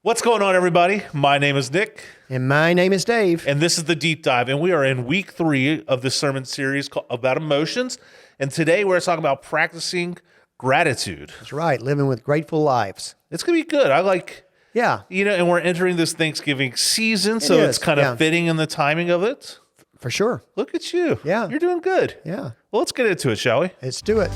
What's going on, everybody? My name is Nick, And my name is Dave. and this is the Deep Dive, and we are in week 3 of this sermon series about emotions. And today we're talking about practicing gratitude. That's right, living with grateful lives. It's gonna be good. I like, Yeah, and we're entering this Thanksgiving season, so is, it's kind of fitting in the timing of it. for sure. Look at you. Yeah. You're doing good. Yeah, Well, let's get into it, shall we? let's do it.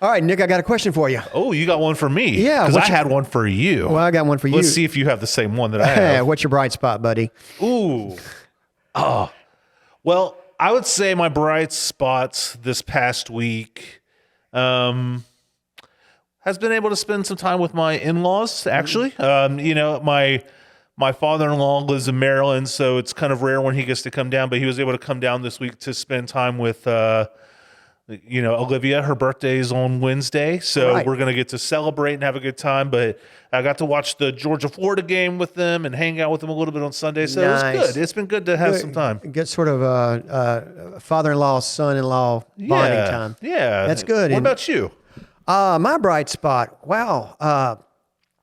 All right, Nick, I got a question for you. Oh, you got one for me. Yeah, because I what's your- had one for you. Well, I got one for you. Let's see if you have the same one that I have. What's your bright spot, buddy? Ooh. Oh. Well, I would say my bright spots this past week has been able to spend some time with my in-laws, actually. My father-in-law lives in Maryland, so it's kind of rare when he gets to come down, but he was able to come down this week to spend time with Olivia. Her birthday is on Wednesday, so Right. we're going to get to celebrate and have a good time. But I got to watch the Georgia-Florida game with them and hang out with them a little bit on Sunday, so it was Nice. good. It's been good to have some time. Get sort of father-in-law, son-in-law bonding time. Yeah, That's good. What And- about you? My bright spot. Wow.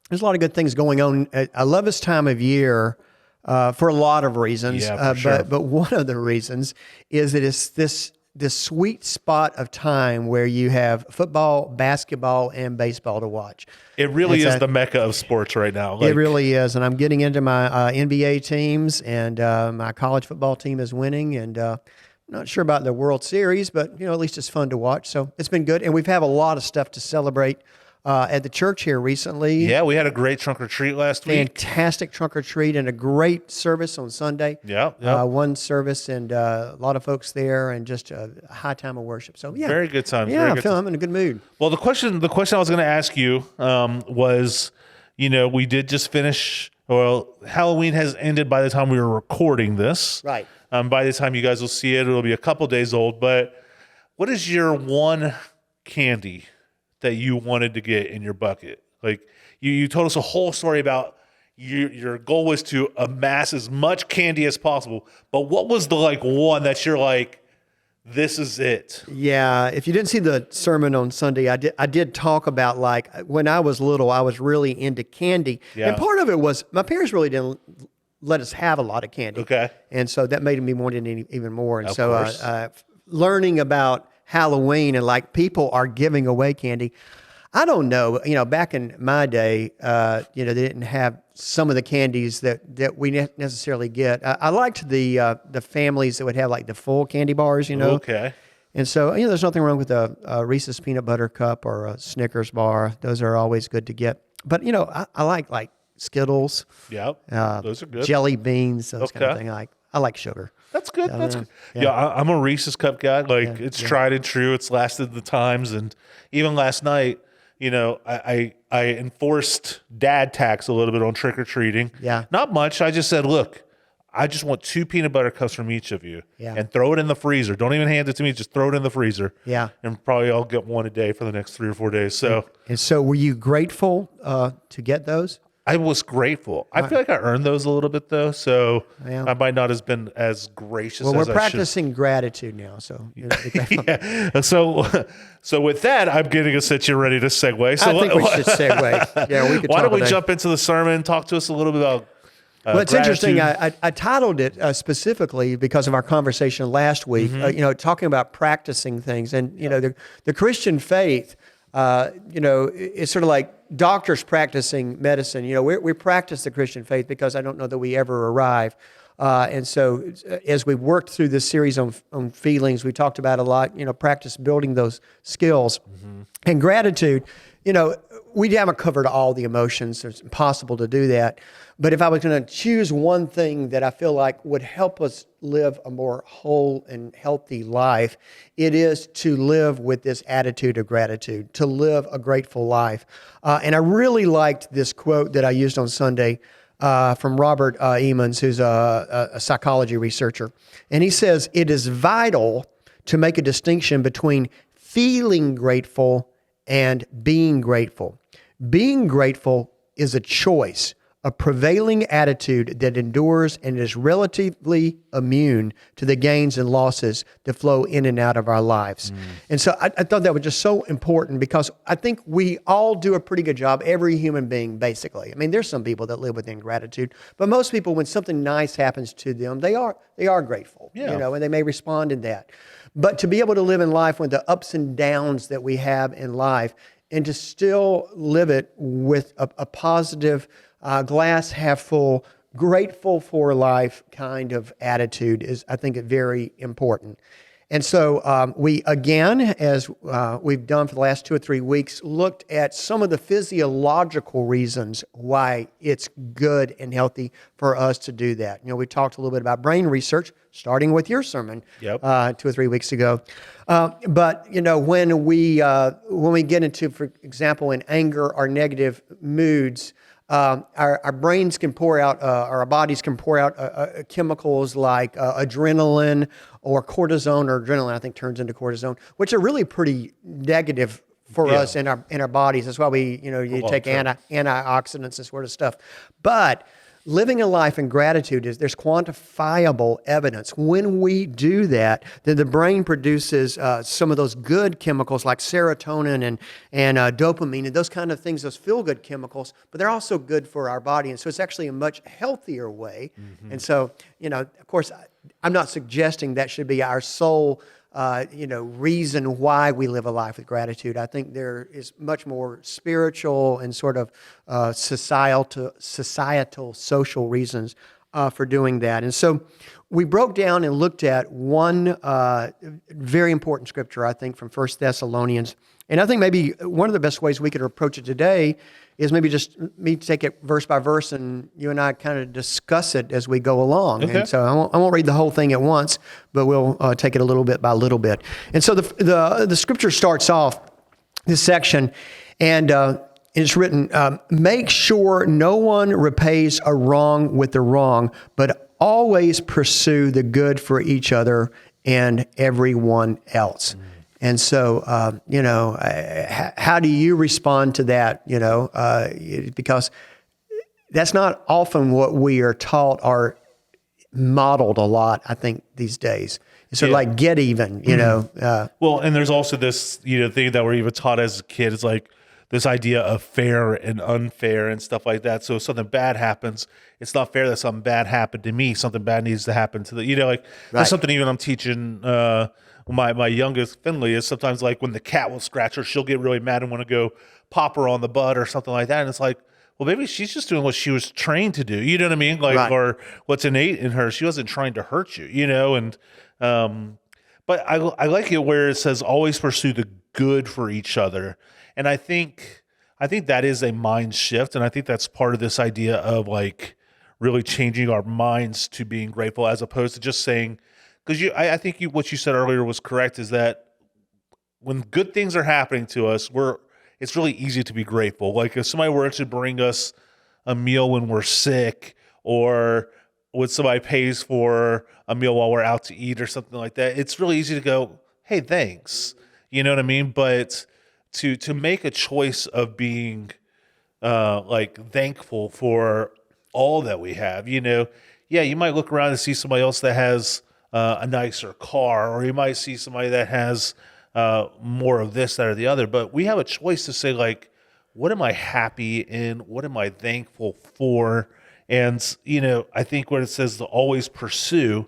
There's a lot of good things going on. I love this time of year for a lot of reasons. Yeah, for sure. But one of the reasons is that it's this sweet spot of time where you have football, basketball, and baseball to watch. It really It's is a- the mecca of sports right now. It really is. And I'm getting into my NBA teams, and my college football team is winning. And not sure about the World Series, but at least it's fun to watch. So it's been good. And we've had a lot of stuff to celebrate at the church here recently. Yeah, we had a great trunk or treat last week. Fantastic trunk or treat and a great service on Sunday. Yeah. One service and a lot of folks there and just a high time of worship. So yeah, Very good time. Yeah, Very good I'm in a good mood. Well, the question I was going to ask you was, we did just finish. Well, Halloween has ended by the time we were recording this. Right. By the time you guys will see it, it'll be a couple days old. But what is your one candy that you wanted to get in your bucket? Like you told us a whole story about your goal was to amass as much candy as possible. But what was the one that you're like, this is it? Yeah, if you didn't see the sermon on Sunday, I did talk about when I was little, I was really into candy. Yeah. And part of it was my parents really didn't let us have a lot of candy. Okay. And so that made me want it even more. And Of so course. learning about Halloween and people are giving away candy. I don't know, back in my day, they didn't have some of the candies that we necessarily get. I liked the families that would have the full candy bars, Okay. And so, there's nothing wrong with a Reese's peanut butter cup or a Snickers bar. Those are always good to get. But, I like Skittles, Yeah. Those are good. jelly beans, those kind of Okay. thing. I like sugar. That's good. That's know. good. Yeah, I'm a Reese's cup guy. It's tried and true. It's lasted the times. And even last night, I enforced dad tax a little bit on trick or treating. Yeah. Not much. I just said, look, I just want 2 peanut butter cups from each of you. Yeah. And throw it in the freezer. Don't even hand it to me. Just throw it in the freezer. Yeah. And probably I'll get one a day for the next 3 or 4 days. So And so were you grateful to get those? I was grateful. I feel like I earned those a little bit though. So Yeah. I might not have been as gracious Well, as we're I should. practicing gratitude now, so be grateful. Yeah. So with that, I'm getting a set you ready to segue. So I think we should segue. Yeah, we could. why talk don't we about- jump into the sermon? Talk to us a little bit about. Well, it's gratitude. interesting. I titled it specifically because of our conversation last week. Mm-hmm. Talking about practicing things, and the Christian faith. It's sort of like doctors practicing medicine. We practice the Christian faith because I don't know that we ever arrive. And so, as we worked through this series on feelings, we talked about a lot. Practice building those skills and gratitude. We haven't covered all the emotions. It's impossible to do that. But if I was going to choose one thing that I feel like would help us live a more whole and healthy life, it is to live with this attitude of gratitude, to live a grateful life. And I really liked this quote that I used on Sunday from Robert Emmons, who's a psychology researcher. And he says, it is vital to make a distinction between feeling grateful and being grateful. Being grateful is a choice, a prevailing attitude that endures and is relatively immune to the gains and losses that flow in and out of our lives. And so I thought that was just so important because I think we all do a pretty good job, every human being, basically. I mean, there's some people that live with ingratitude, but most people, when something nice happens to them, they are grateful, Yeah. and they may respond in that. But to be able to live in life with the ups and downs that we have in life and to still live it with a positive, glass half full, grateful for life kind of attitude is, I think, very important. And so we, again, as we've done for the last 2 or 3 weeks, looked at some of the physiological reasons why it's good and healthy for us to do that. We talked a little bit about brain research, starting with your sermon 2 or 3 weeks ago. But when we get into, for example, in anger or negative moods, our brains can pour out, our bodies can pour out chemicals like adrenaline or cortisone, or adrenaline I think turns into cortisone, which are really pretty negative for us in our bodies. That's why we, you take antioxidants and sort of stuff. But living a life in gratitude there's quantifiable evidence. When we do that, then the brain produces some of those good chemicals like serotonin and dopamine and those kind of things, those feel-good chemicals, but they're also good for our body. And so it's actually a much healthier way. And so, of course, I'm not suggesting that should be our sole reason why we live a life with gratitude. I think there is much more spiritual and sort of societal, social reasons for doing that. And so we broke down and looked at one very important scripture, I think, from 1 Thessalonians. And I think maybe one of the best ways we could approach it today is maybe just me take it verse by verse and you and I kind of discuss it as we go along. Okay. And so I won't read the whole thing at once, but we'll take it a little bit by little bit. And so the scripture starts off this section, and it's written, make sure no one repays a wrong with the wrong, but always pursue the good for each other and everyone else. And so, how do you respond to that? Because that's not often what we are taught or modeled a lot, I think, these days. It's sort of like get even, Well, and there's also this, thing that we're even taught as a kid. It's like this idea of fair and unfair and stuff like that. So if something bad happens, it's not fair that something bad happened to me. Something bad needs to happen to that's something even I'm teaching my youngest, Finley, is sometimes like when the cat will scratch her, she'll get really mad and want to go pop her on the butt or something like that. And it's like, well, maybe she's just doing what she was trained to do. You know what I mean? Or what's innate in her. She wasn't trying to hurt you, and but I like it where it says always pursue the good for each other. And I think that is a mind shift. And I think that's part of this idea of like really changing our minds to being grateful as opposed to just saying, because I think what you said earlier was correct, is that when good things are happening to us, it's really easy to be grateful. Like if somebody were to bring us a meal when we're sick, or when somebody pays for a meal while we're out to eat or something like that, it's really easy to go, hey, thanks. You know what I mean? But to make a choice of being thankful for all that we have, you might look around and see somebody else that has a nicer car, or you might see somebody that has more of this, that, or the other. But we have a choice to say, like, what am I happy in? What am I thankful for? And, I think what it says to always pursue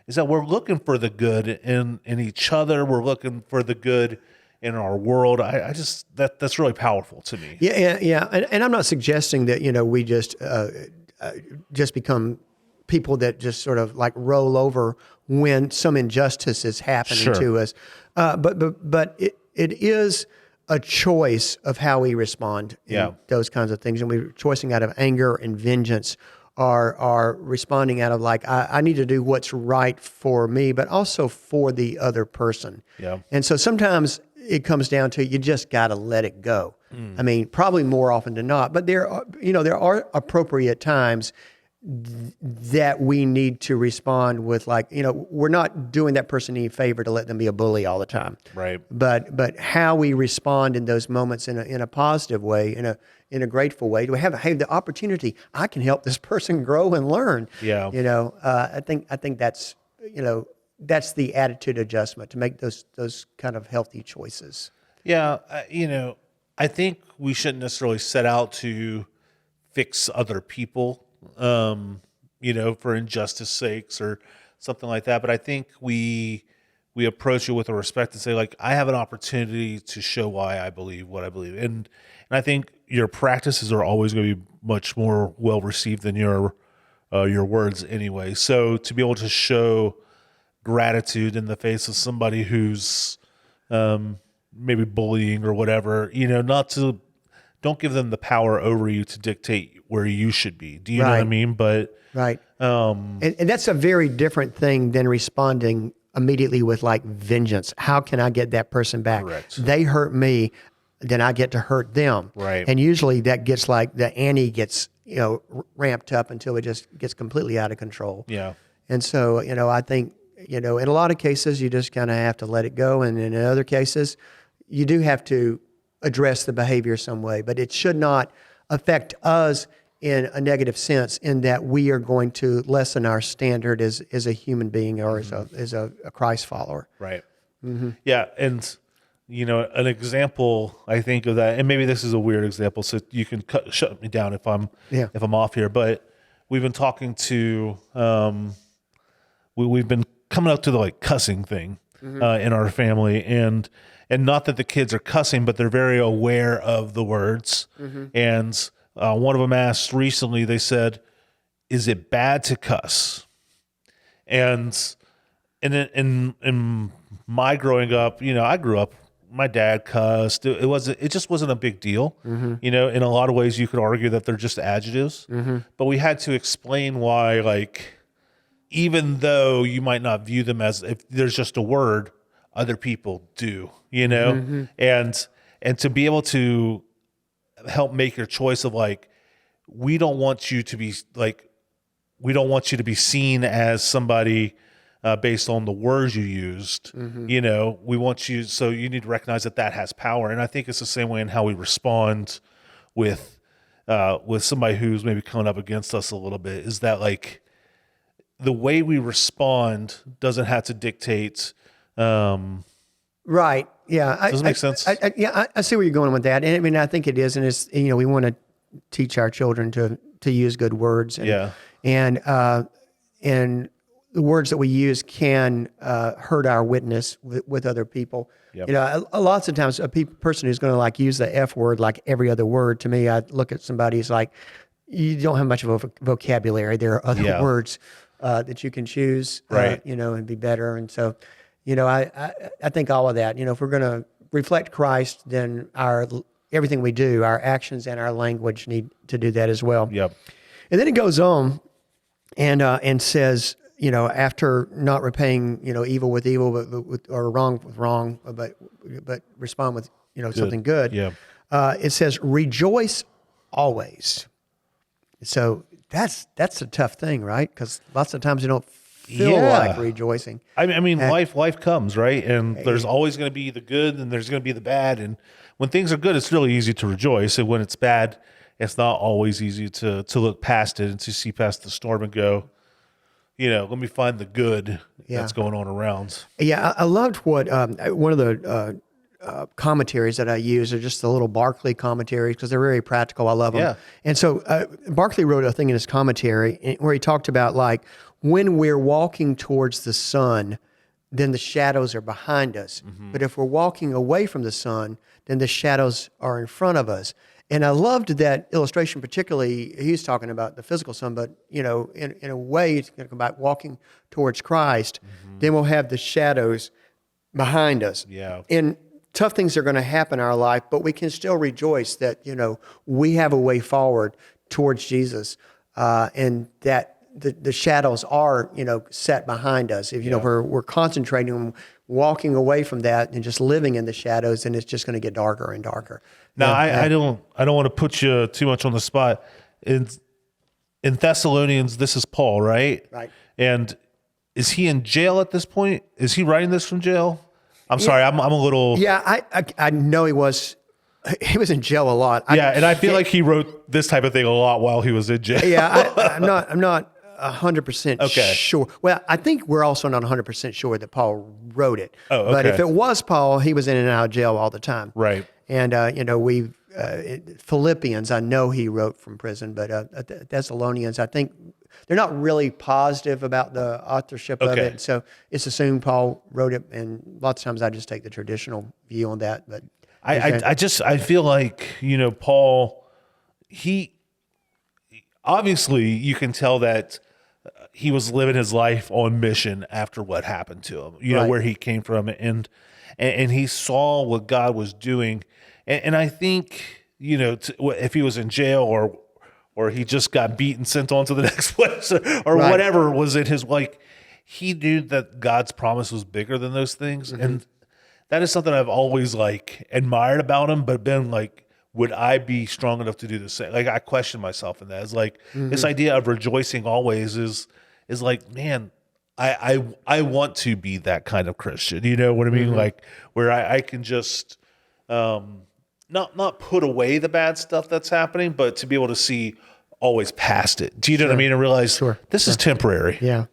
is that we're looking for the good in each other. We're looking for the good in our world. I just, that's really powerful to me. Yeah. And I'm not suggesting that, we just become people that just sort of like roll over when some injustice is happening to us. But it is a choice of how we respond in those kinds of things. And we're choosing out of anger and vengeance, or responding out of like, I need to do what's right for me, but also for the other person. Yeah. And so sometimes it comes down to, you just got to let it go. I mean, probably more often than not, but there are appropriate times that we need to respond with, like, we're not doing that person any favor to let them be a bully all the time. Right. But how we respond in those moments in a positive way, in a grateful way, do we have the opportunity? I can help this person grow and learn. Yeah. I think that's that's the attitude adjustment to make those kind of healthy choices. Yeah. I think we shouldn't necessarily set out to fix other people, for injustice sakes or something like that. But I think we approach it with a respect and say, like, I have an opportunity to show why I believe what I believe. And I think your practices are always going to be much more well received than your words anyway. So to be able to show gratitude in the face of somebody who's maybe bullying or whatever, don't give them the power over you to dictate where you should be. Do you know what I Right. mean? But Right. And that's a very different thing than responding immediately with, like, vengeance. How can I get that person back? Correct. They hurt me, then I get to hurt them. Right. And usually that gets, like, the ante gets, ramped up until it just gets completely out of control. yeah, And so, I think, in a lot of cases, you just kind of have to let it go. And in other cases, you do have to address the behavior some way, but it should not affect us in a negative sense, in that we are going to lessen our standard as a human being or as a Christ follower. right. Yeah, and an example I think of that, and maybe this is a weird example, so you can shut me down if I'm off here. But we've been talking to we've been coming up to the, like, cussing thing in our family, and not that the kids are cussing, but they're very aware of the words. And one of them asked recently, they said, "Is it bad to cuss?" And in my growing up, I grew up, my dad cussed. It just wasn't a big deal. In a lot of ways you could argue that they're just adjectives, but we had to explain why, like, even though you might not view them as, if there's just a word, other people do, and to be able to help make your choice of, like, we don't want you to be seen as somebody based on the words you used. We want you, so you need to recognize that has power. And I think it's the same way in how we respond with somebody who's maybe coming up against us a little bit, is that, like, the way we respond doesn't have to dictate. Right. Yeah. Does it make sense? I see where you're going with that. And I mean, I think it is. And it's, we want to teach our children to use good words. And, Yeah. And the words that we use can hurt our witness with other people. Yep. Lots of times a person who's going to, like, use the F word like every other word, to me, I look at somebody who's like, you don't have much of a vocabulary. There are other words that you can choose, Right. and be better. And so, I think all of that, if we're going to reflect Christ, then everything we do, our actions and our language need to do that as well. Yep. And then it goes on and says, after not repaying, evil with evil, or wrong with wrong, but respond with, something good. Yeah. It says, rejoice always. So that's a tough thing, right? Because lots of times you don't feel like rejoicing. I mean, life comes, right? And there's always going to be the good, and there's going to be the bad. And when things are good, it's really easy to rejoice. And when it's bad, it's not always easy to look past it and to see past the storm and go, let me find the good that's going on around. Yeah, I loved what one of the commentaries that I use are just the little Barclay commentaries, because they're very practical. I love them. Yeah. And so Barclay wrote a thing in his commentary where he talked about, like, when we're walking towards the sun, then the shadows are behind us. But if we're walking away from the sun, then the shadows are in front of us. And I loved that illustration, particularly. He's talking about the physical sun, but in a way, it's going to come back walking towards Christ. Then we'll have the shadows behind us. Yeah. And tough things are going to happen in our life, but we can still rejoice that we have a way forward towards Jesus, and that the shadows are set behind us. If we're concentrating on walking away from that and just living in the shadows, then it's just going to get darker and darker. Now, I don't want to put you too much on the spot. in Thessalonians, this is Paul, right? Right. And is he in jail at this point? Is he writing this from jail? I'm sorry, I'm a little. Yeah, I know he was in jail a lot. Yeah, and I feel like he wrote this type of thing a lot while he was in jail. Yeah, I'm not 100% Okay. sure. Well, I think we're also not 100% sure that Paul wrote it. Oh, okay. But if it was Paul, he was in and out of jail all the time. Right. And Philippians, I know he wrote from prison, but Thessalonians, I think they're not really positive about the authorship of Okay. it. So it's assumed Paul wrote it, and lots of times I just take the traditional view on that. But I feel like, Paul, he obviously, you can tell that he was living his life on mission after what happened to him, Right. where he came from, and he saw what God was doing. And I think, if he was in jail or he just got beaten, sent on to the next place or Right. whatever was in his, he knew that God's promise was bigger than those things. Mm-hmm. And that is something I've always admired about him, but been would I be strong enough to do the same? I question myself in that. It's this idea of rejoicing always is man, I want to be that kind of Christian. You know what I mean? Where I can just not put away the bad stuff that's happening, but to be able to see always past it. Do you know what I mean? And realize this is temporary. yeah.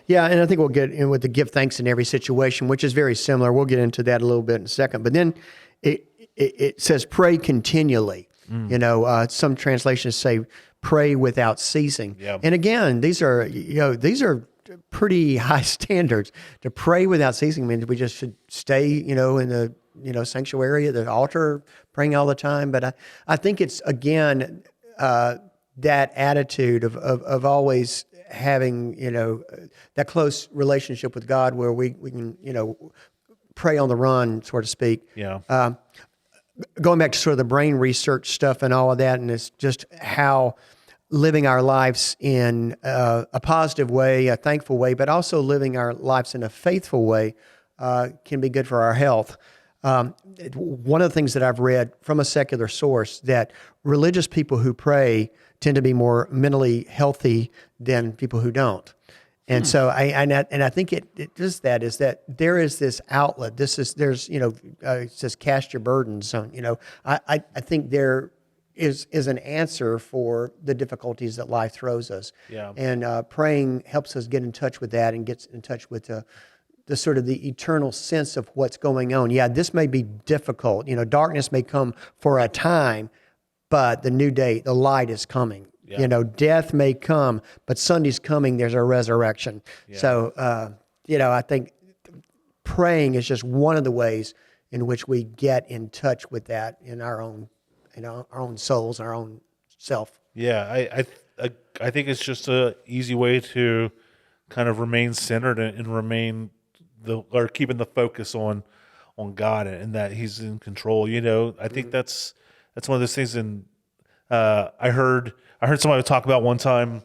Yeah, and I think we'll get in with the give thanks in every situation, which is very similar. We'll get into that a little bit in a second. But then it says pray continually. Some translations say pray without ceasing. Yeah. And again, these are pretty high standards. To pray without ceasing means we just should stay, in the sanctuary at the altar, praying all the time. But I think it's again that attitude of always having that close relationship with God, where we can pray on the run, so to speak. Yeah. Going back to sort of the brain research stuff and all of that, and it's just how living our lives in a positive way, a thankful way, but also living our lives in a faithful way can be good for our health. One of the things that I've read from a secular source, that religious people who pray tend to be more mentally healthy than people who don't. And so I think it does that, is that there is this outlet. It says cast your burdens on, I think there is an answer for the difficulties that life throws us. Yeah. And praying helps us get in touch with that and gets in touch with the sort of the eternal sense of what's going on. Yeah, this may be difficult. Darkness may come for a time, but the new day, the light is coming. Yeah. Death may come, but Sunday's coming. There's a resurrection. Yeah. So, I think praying is just one of the ways in which we get in touch with that in our own, our own souls, our own self. Yeah. I think it's just a easy way to kind of remain centered and remain keeping the focus on God and that He's in control. I think that's one of those things. And I heard somebody talk about one time,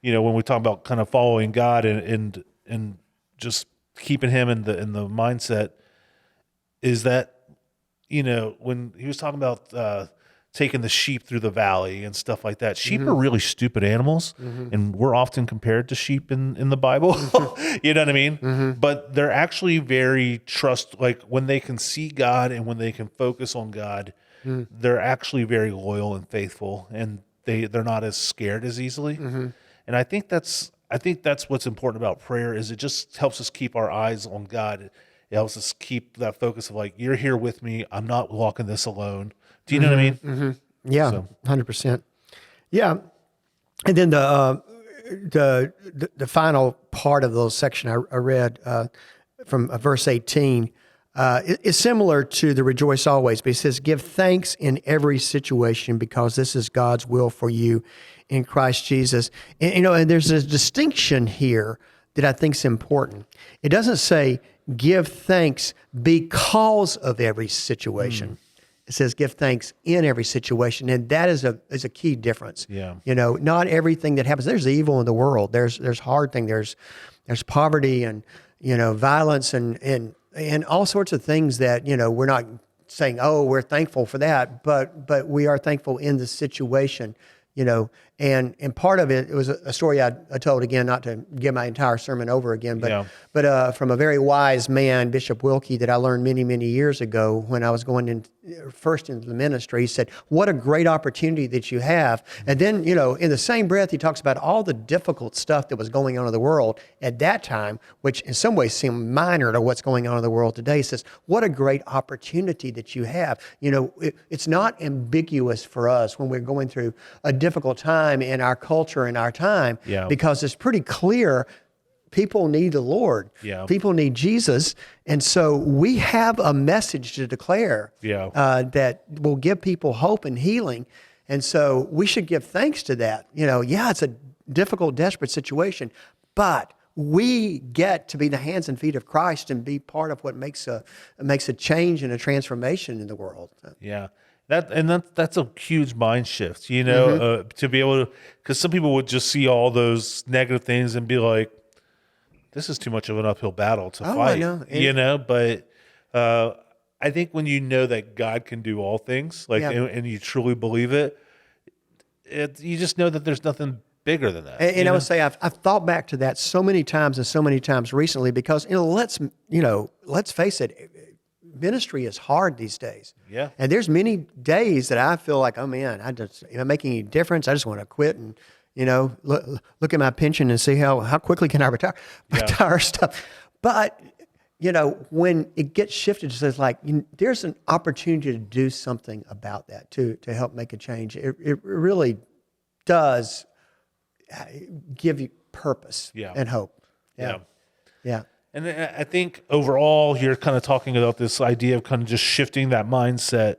when we talk about kind of following God and just keeping Him in the mindset, is that when he was talking about taking the sheep through the valley and stuff like that. Sheep are really stupid animals, and we're often compared to sheep in the Bible. You know what I mean? But they're actually very when they can see God and when they can focus on God, they're actually very loyal and faithful, and they're not as scared as easily. And I think that's what's important about prayer, is it just helps us keep our eyes on God. It helps us keep that focus of you're here with me. I'm not walking this alone. Do you know what I mean? Yeah, 100%. Yeah, and then the final part of the section I read from verse 18 is similar to the rejoice always, but it says, "Give thanks in every situation, because this is God's will for you in Christ Jesus." And and there's a distinction here that I think is important. It doesn't say give thanks because of every situation. It says give thanks in every situation, and that is a key difference. Yeah. Not everything that happens. There's evil in the world. There's hard things. There's poverty and violence and all sorts of things that we're not saying, oh, we're thankful for that, but we are thankful in the situation. And part of it was a story I told, again, not to give my entire sermon over again, but Yeah. from a very wise man, Bishop Wilkie, that I learned many, many years ago when I was going in first into the ministry. He said, "What a great opportunity that you have." And then, in the same breath, he talks about all the difficult stuff that was going on in the world at that time, which in some ways seemed minor to what's going on in the world today. He says, "What a great opportunity that you have." It's not ambiguous for us when we're going through a difficult time in our culture and our time, Yeah. because it's pretty clear people need the Lord. Yeah. People need Jesus. And so we have a message to declare Yeah. that will give people hope and healing. And so we should give thanks to that. It's a difficult, desperate situation, but we get to be the hands and feet of Christ and be part of what makes a change and a transformation in the world. Yeah. That's a huge mind shift, to be able to, because some people would just see all those negative things and be like, this is too much of an uphill battle to fight, I know. But I think when you know that God can do all things, and you truly believe it, you just know that there's nothing bigger than that. And I would say I've thought back to that so many times and so many times recently, because let's face it, ministry is hard these days. Yeah. And there's many days that I feel like, oh man, am I making any difference? I just want to quit and look at my pension and see how quickly can I retire stuff. But when it gets shifted, it says there's an opportunity to do something about that, to help make a change. It really does give you purpose and hope. Yeah. Yeah. And I think overall, you're kind of talking about this idea of kind of just shifting that mindset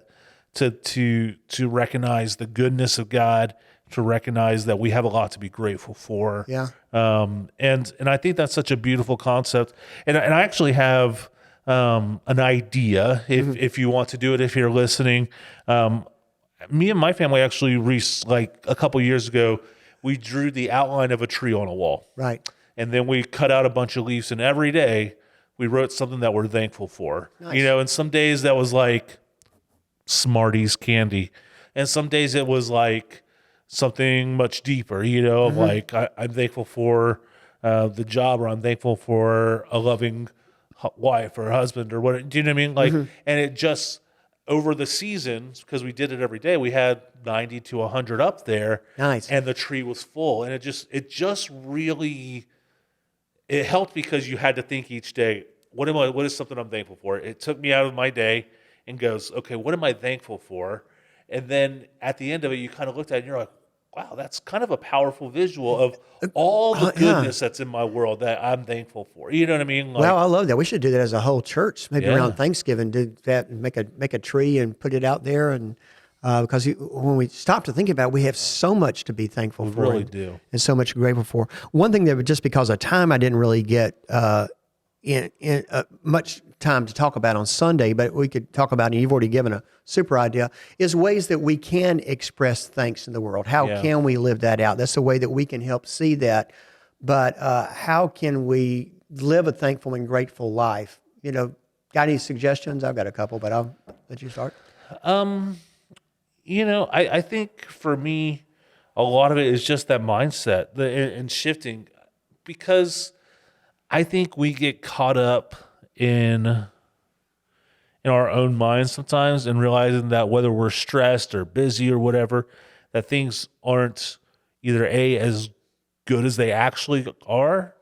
to recognize the goodness of God, to recognize that we have a lot to be grateful for. Yeah. And I think that's such a beautiful concept. And I actually have an idea, if you want to do it, if you're listening. Me and my family actually, a couple years ago, we drew the outline of a tree on a wall. Right. And then we cut out a bunch of leaves, and every day we wrote something that we're thankful for. Nice. And some days that was like Smarties candy. And some days it was like something much deeper, of like, I'm thankful for the job, or I'm thankful for a loving wife or husband or what. Do you know what I mean? Like, and it just, over the seasons, because we did it every day, we had 90 to 100 up there. Nice. And the tree was full. And it just really, it helped, because you had to think each day, what is something I'm thankful for? It took me out of my day and goes, okay, what am I thankful for? And then at the end of it, you kind of looked at it and you're like, wow, that's kind of a powerful visual of all the goodness that's in my world that I'm thankful for. You know what I mean? Like, Well, I love that. We should do that as a whole church, maybe Yeah. around Thanksgiving, do that and make a tree and put it out there. And because when we stop to think about it, we have so much to be thankful for. really and, do. And so much grateful for. One thing that, just because of time, I didn't really get in much time to talk about on Sunday, but we could talk about, and you've already given a super idea, is ways that we can express thanks in the world. How Yeah. can we live that out? That's the way that we can help see that. But how can we live a thankful and grateful life? Got any suggestions? I've got a couple, but I'll let you start. I think for me, a lot of it is just that mindset and shifting, because I think we get caught up in our own minds sometimes, and realizing that whether we're stressed or busy or whatever, that things aren't either as good as they actually are,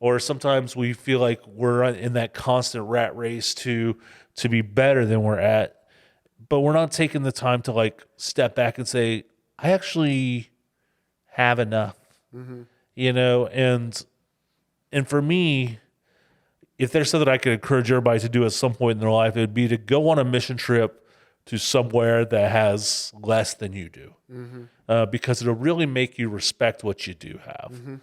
or sometimes we feel like we're in that constant rat race to be better than we're at, but we're not taking the time to like step back and say, I actually have enough, and for me, if there's something I could encourage everybody to do at some point in their life, it would be to go on a mission trip to somewhere that has less than you do, because it'll really make you respect what you do have.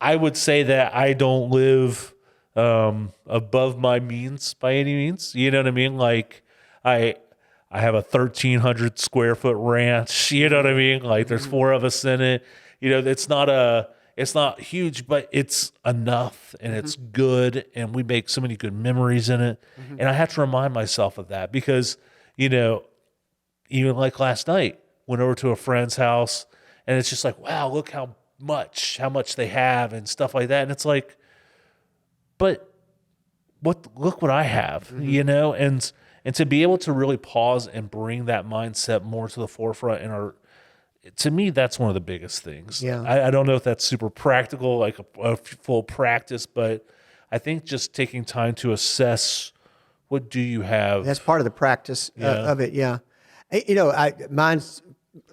I would say that I don't live above my means by any means. You know what I mean? Like I have a 1,300 square foot ranch. You know what I mean? Like there's 4 of us in it. It's not huge, but it's enough, and it's good, and we make so many good memories in it. And I have to remind myself of that, because, even like last night, went over to a friend's house, and it's just like, wow, look how much they have and stuff like that. And it's like, but look what I have, you know? And to be able to really pause and bring that mindset more to the forefront to me, that's one of the biggest things. Yeah. I don't know if that's super practical, like a full practice, but I think just taking time to assess, what do you have? That's part of the practice of it. Yeah. You know, mine's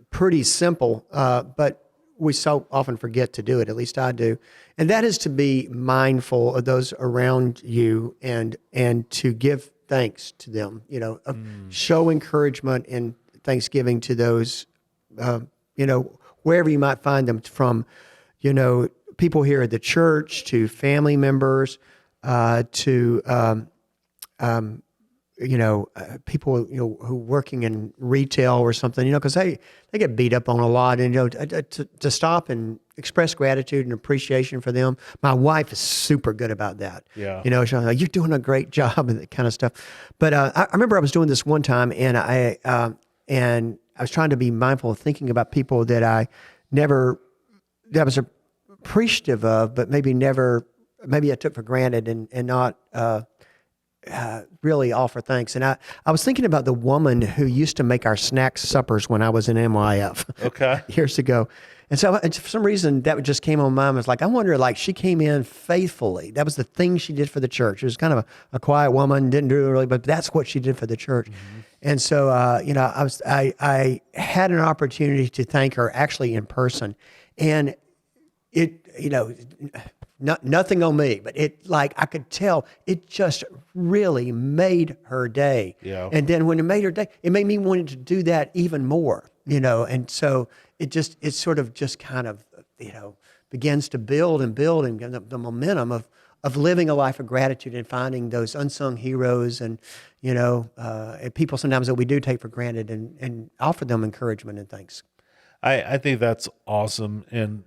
pretty simple, but we so often forget to do it. At least I do. And that is to be mindful of those around you and to give thanks to them, you know, show encouragement and thanksgiving to those, you know, wherever you might find them, from, you know, people here at the church to family members, to, you know, people, you know, who working in retail or something, you know, because they get beat up on a lot, and, you know, to stop and express gratitude and appreciation for them. My wife is super good about that. Yeah. You know, she's like, you're doing a great job and that kind of stuff. But I remember I was doing this one time, and I was trying to be mindful of thinking about people that I was appreciative of, but maybe I took for granted and not really offer thanks. And I was thinking about the woman who used to make our snack suppers when I was in MYF Okay. years ago. And so for some reason that just came on my mind. I was like, I wonder, like, she came in faithfully. That was the thing she did for the church. It was kind of a quiet woman, didn't do it really, but that's what she did for the church. Mm-hmm. And so, you know, I had an opportunity to thank her actually in person, and it, you know, nothing on me, but it, like, I could tell it just really made her day. Yeah. And then when it made her day, it made me want to do that even more, you know. And so it sort of just kind of, you know, begins to build and the momentum of living a life of gratitude and finding those unsung heroes and, you know, and people sometimes that we do take for granted, and offer them encouragement and thanks. I think that's awesome. And,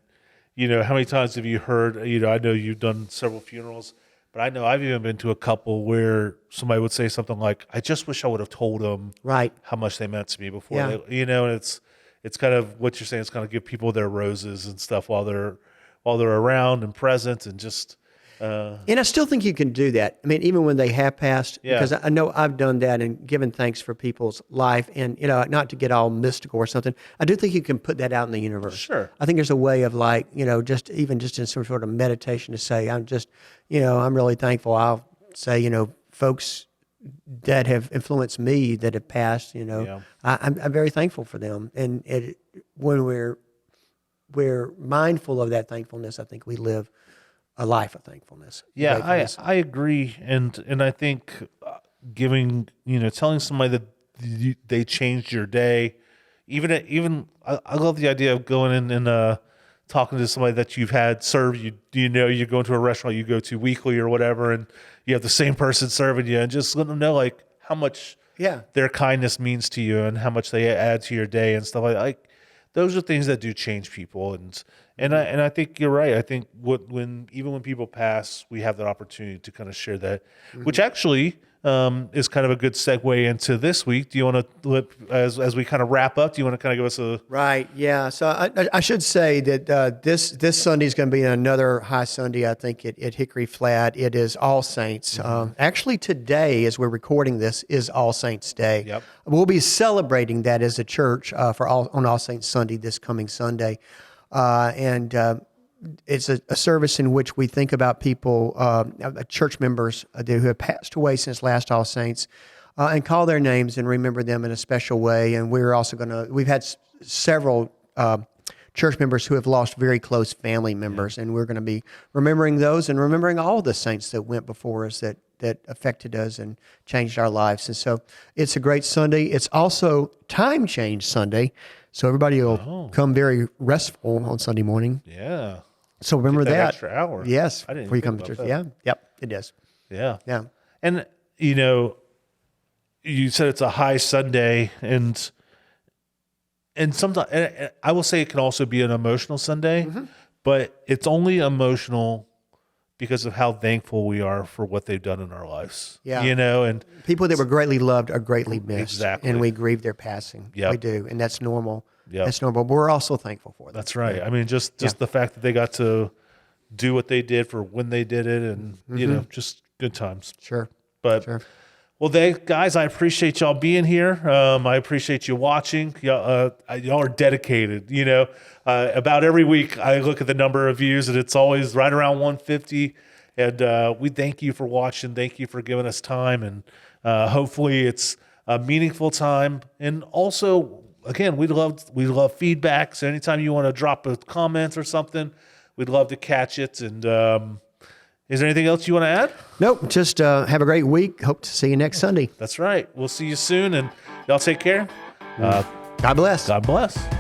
you know, how many times have you heard, you know, I know you've done several funerals, but I know I've even been to a couple where somebody would say something like, I just wish I would have told them Right. how much they meant to me before. Yeah. You know, and it's kind of what you're saying. It's kind of give people their roses and stuff while they're around and present, and just, And I still think you can do that. I mean, even when they have passed, Yeah. because I know I've done that and given thanks for people's life. And, you know, not to get all mystical or something, I do think you can put that out in the universe. Sure. I think there's a way of, like, you know, just in some sort of meditation to say, I'm just, you know, I'm really thankful. I'll say, you know, folks that have influenced me that have passed, you know, Yeah. I'm very thankful for them. And when we're mindful of that thankfulness, I think we live a life of thankfulness. Yeah, gratefulness. I agree, and I think giving, you know, telling somebody that they changed your day, even I love the idea of going in and talking to somebody that you've had serve you. You know, you go into a restaurant you go to weekly or whatever, and you have the same person serving you, and just let them know, like, how much Yeah. their kindness means to you and how much they add to your day and stuff like those are things that do change people. And I think you're right. I think when people pass, we have that opportunity to kind of share that, which actually is kind of a good segue into this week. Do you want to, as we kind of wrap up, do you want to kind of give us a... Right. Yeah. So I should say that this Sunday is going to be another High Sunday, I think, at Hickory Flat. It is All Saints. Actually, today, as we're recording this, is All Saints Day. Yep. We'll be celebrating that as a church on All Saints Sunday this coming Sunday. And it's a service in which we think about people, church members who have passed away since last All Saints, and call their names and remember them in a special way. And we're also we've had several church members who have lost very close family members, and we're going to be remembering those and remembering all the saints that went before us that affected us and changed our lives. And so it's a great Sunday. It's also Time Change Sunday. So everybody will come very restful on Sunday morning. Yeah. So remember Get that that. extra hour. Yes. I didn't Before you think come to about church. that. Yeah. Yep. It is. Yeah. Yeah. And, you know, you said it's a high Sunday, and sometimes, and I will say it can also be an emotional Sunday, but it's only emotional because of how thankful we are for what they've done in our lives. Yeah. You know, and People that were greatly loved are greatly missed. Exactly. And we grieve their passing. Yep. We do. And that's normal. Yep. That's normal. But we're also thankful for that. That's right. I mean, just the fact that they got to do what they did for when they did it, and you know, just good times. Sure. But Sure. well, guys, I appreciate y'all being here. I appreciate you watching. Y'all are dedicated. You know, about every week I look at the number of views, and it's always right around 150. And we thank you for watching. Thank you for giving us time, and hopefully it's a meaningful time. And also, again, we love feedback. So anytime you want to drop a comment or something, we'd love to catch it. And is there anything else you want to add? Nope. Just have a great week. Hope to see you next Sunday. That's right. We'll see you soon, and y'all take care. God bless. God bless.